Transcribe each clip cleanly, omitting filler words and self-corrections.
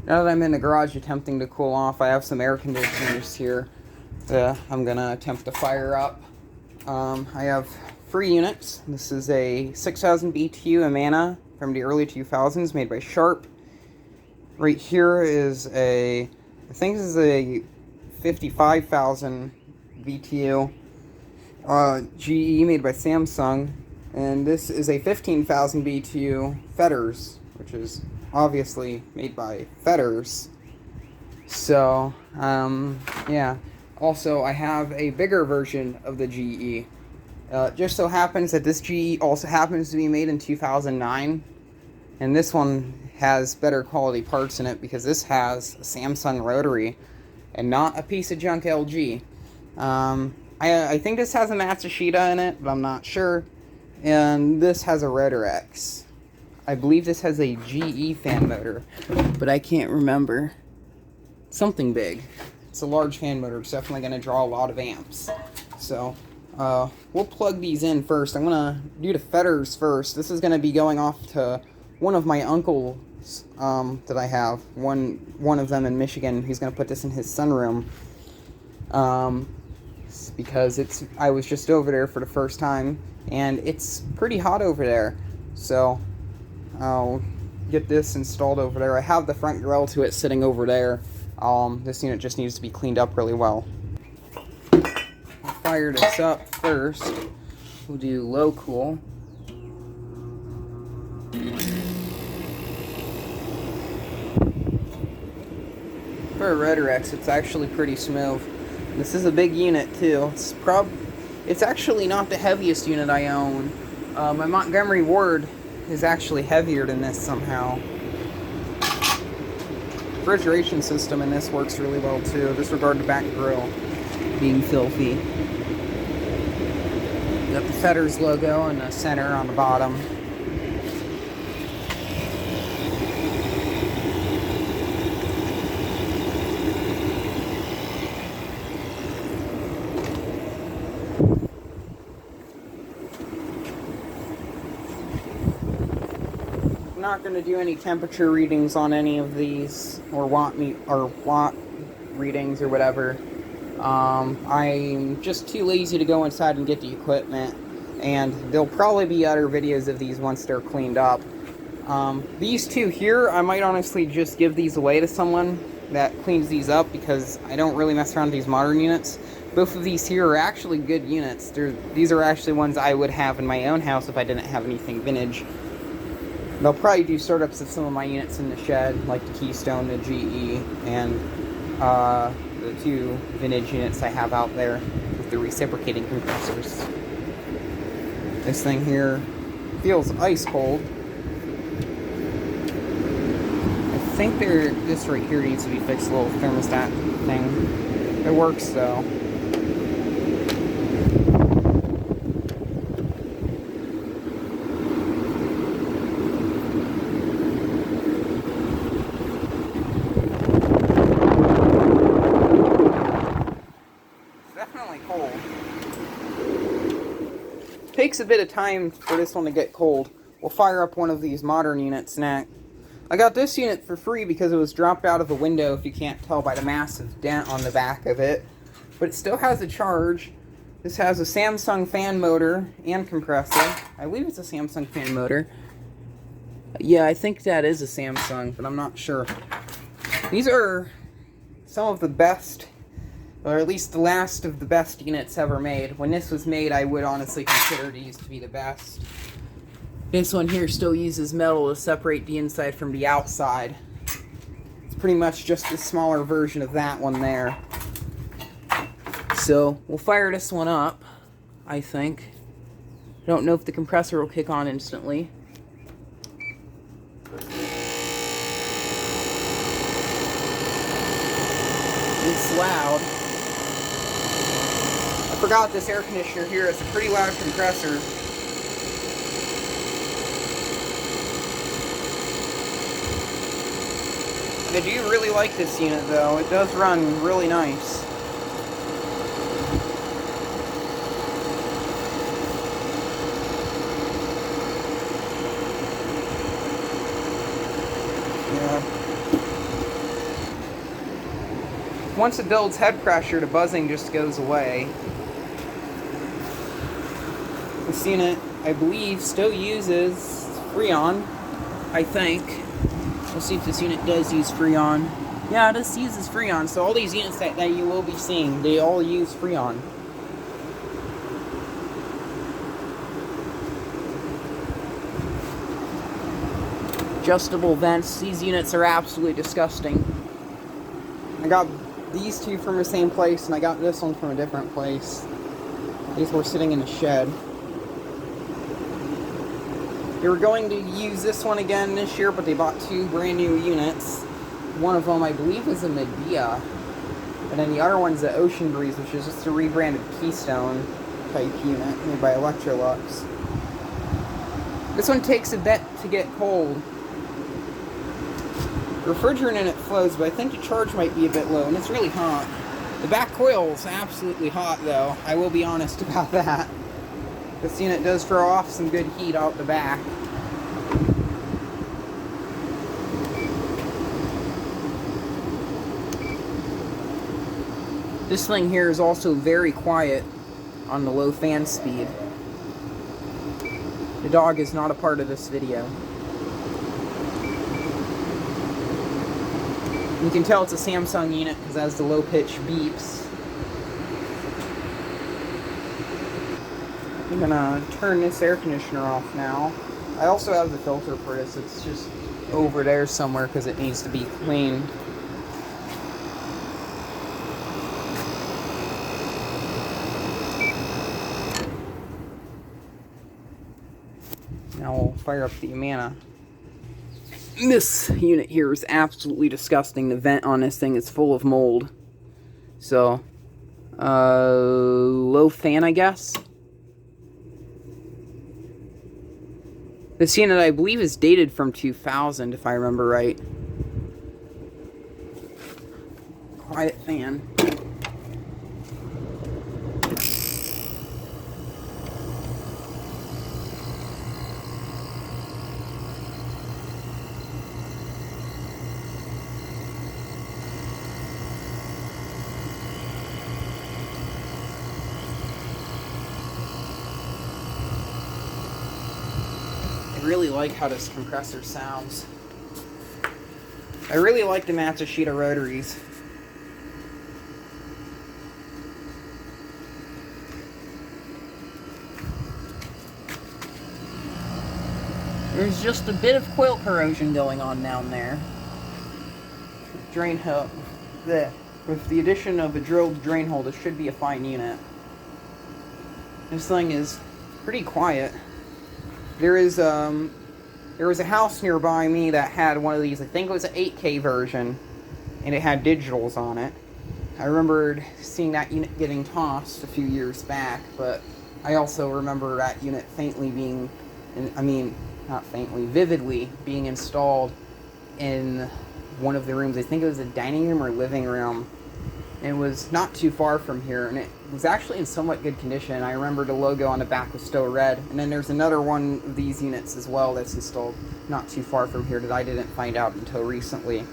Now that I'm in the garage attempting to cool off, I have some air conditioners here that I'm going to attempt to fire up. I have 3 units. This is a 6000 BTU Amana from the early 2000s made by Sharp. Right here is I think this is a 55,000 BTU GE made by Samsung. And this is a 15,000 BTU Fetters, which is obviously made by Fetters. So, yeah. Also, I have a bigger version of the GE. Just so happens that this GE also happens to be made in 2009. And this one has better quality parts in it because this has a Samsung rotary and not a piece of junk LG. I think this has a Matsushita in it, but I'm not sure. And this has a Rotorex. I believe this has a GE fan motor, but I can't remember. Something big. It's a large fan motor. It's definitely going to draw a lot of amps. So, we'll plug these in first. I'm going to do the Fetters first. This is going to be going off to one of my uncles that I have. One of them in Michigan. He's going to put this in his sunroom. Because I was just over there for the first time, and it's pretty hot over there. So I'll get this installed over there. I have the front grill to it sitting over there. This unit just needs to be cleaned up really well. I'll fire this up first. We'll do low cool. For a Rotorex, it's actually pretty smooth. This is a big unit too. It's actually not the heaviest unit I own. My Montgomery Ward is actually heavier than this somehow. Refrigeration system in this works really well too. Disregard the back grill being filthy. Got the Fetters logo in the center on the bottom. I'm not going to do any temperature readings on any of these, or watt readings or whatever. I'm just too lazy to go inside and get the equipment, and there'll probably be other videos of these once they're cleaned up. These two here, I might honestly just give these away to someone that cleans these up, because I don't really mess around with these modern units. Both of these here are actually good units. These are actually ones I would have in my own house if I didn't have anything vintage. They'll probably do startups of some of my units in the shed, like the Keystone, the GE, and the 2 vintage units I have out there with the reciprocating compressors. This thing here feels ice cold. I think this right here needs to be fixed, a little thermostat thing. It works though. Cold. Takes a bit of time for this one to get cold. We'll fire up one of these modern units next. I got this unit for free because it was dropped out of the window, if you can't tell by the massive dent on the back of it. But it still has a charge. This has a Samsung fan motor and compressor. I believe it's a Samsung fan motor. Yeah, I think that is a Samsung, but I'm not sure. These are some of the best, or at least the last of the best units ever made. When this was made, I would honestly consider these to be the best. This one here still uses metal to separate the inside from the outside. It's pretty much just a smaller version of that one there. So, we'll fire this one up, I think. I don't know if the compressor will kick on instantly. It's loud. I forgot this air conditioner here is a pretty loud compressor. I do really like this unit though. It does run really nice. Yeah. once it builds head pressure, the buzzing just goes away. This unit, I believe, still uses Freon, I think. We'll see if this unit does use Freon. Yeah, this uses Freon, so all these units that you will be seeing, they all use Freon. Adjustable vents. These units are absolutely disgusting. I got these two from the same place, and I got this one from a different place. These were sitting in a shed. They were going to use this one again this year, but they bought two brand new units. One of them, I believe, was a Medea, and then the other one's the Ocean Breeze, which is just a rebranded Keystone type unit made by Electrolux. This one takes a bit to get cold. The refrigerant in it flows, but I think the charge might be a bit low, and it's really hot. The back coil is absolutely hot, though. I will be honest about that. This unit does throw off some good heat out the back. This thing here is also very quiet on the low fan speed. The dog is not a part of this video. You can tell it's a Samsung unit because it has the low pitch beeps. I'm gonna turn this air conditioner off now. I also have the filter for this. It's just over there somewhere because it needs to be cleaned. Now we'll fire up the Amana. This unit here is absolutely disgusting. The vent on this thing is full of mold. So, low fan, I guess. This unit, I believe, is dated from 2000, if I remember right. Quiet fan. I really like how this compressor sounds. I really like the Matsushita rotaries. There's just a bit of coil corrosion going on down there. Drain hole. With the addition of a drilled drain hole, this should be a fine unit. This thing is pretty quiet. There was a house nearby me that had one of these. I think it was an 8K version, and it had digitals on it. I remembered seeing that unit getting tossed a few years back, but I also remember that unit faintly being, not faintly, vividly being installed in one of the rooms. I think it was a dining room or living room. It was not too far from here, and it was actually in somewhat good condition. I remember the logo on the back was still red. And then there's another one of these units as well that's installed not too far from here that I didn't find out until recently.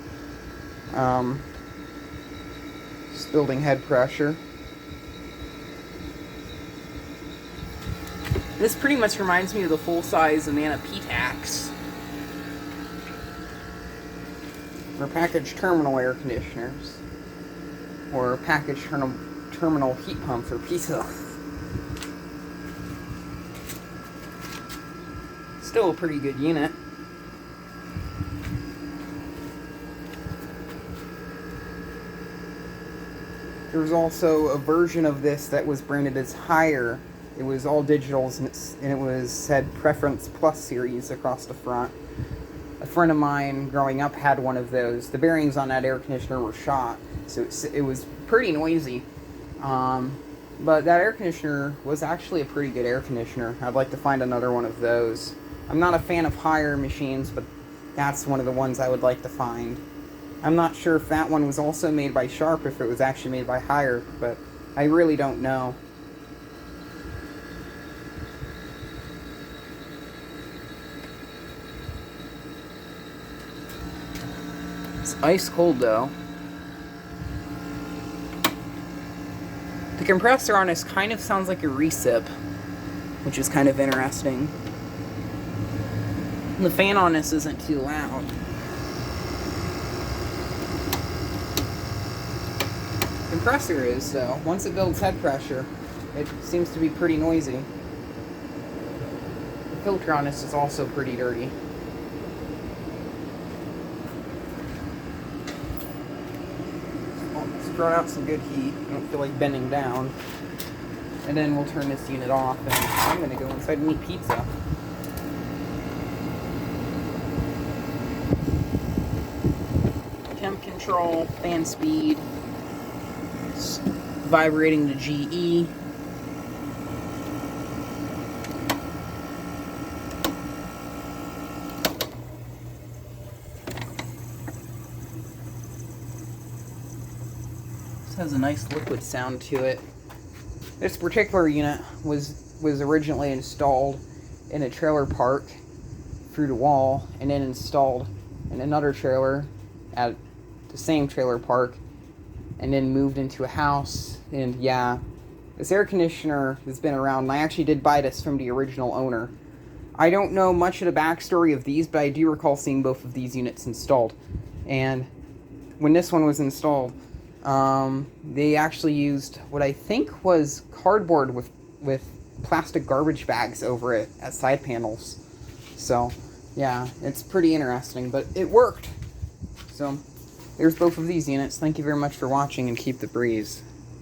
Just building head pressure. This pretty much reminds me of the full-size Amana Petax. Or packaged terminal air conditioners. Or packaged terminal heat pumps or pizza. Still a pretty good unit. There was also a version of this that was branded as Higher. It was all digitals and it said Preference Plus series across the front. A friend of mine growing up had one of those. The bearings on that air conditioner were shot, so it was pretty noisy. But that air conditioner was actually a pretty good air conditioner. I'd like to find another one of those. I'm not a fan of Higher machines, but that's one of the ones I would like to find. I'm not sure if that one was also made by Sharp, if it was actually made by Higher, but I really don't know. It's ice cold though. compressor on this kind of sounds like a recip, which is kind of interesting. And the fan on this isn't too loud. Compressor is, though. Once it builds head pressure, it seems to be pretty noisy. The filter on this is also pretty dirty. It's thrown out some good heat. I don't feel like bending down. And then we'll turn this unit off, and I'm going to go inside and eat pizza. Temp control, fan speed, it's vibrating to GE. This has a nice liquid sound to it. This particular unit was originally installed in a trailer park through the wall, and then installed in another trailer at the same trailer park, and then moved into a house. And yeah, this air conditioner has been around, and I actually did buy this from the original owner. I don't know much of the backstory of these, but I do recall seeing both of these units installed. And when this one was installed, they actually used what I think was cardboard with plastic garbage bags over it as side panels. So yeah, it's pretty interesting, but it worked. So there's both of these units. Thank you very much for watching, and keep the breeze.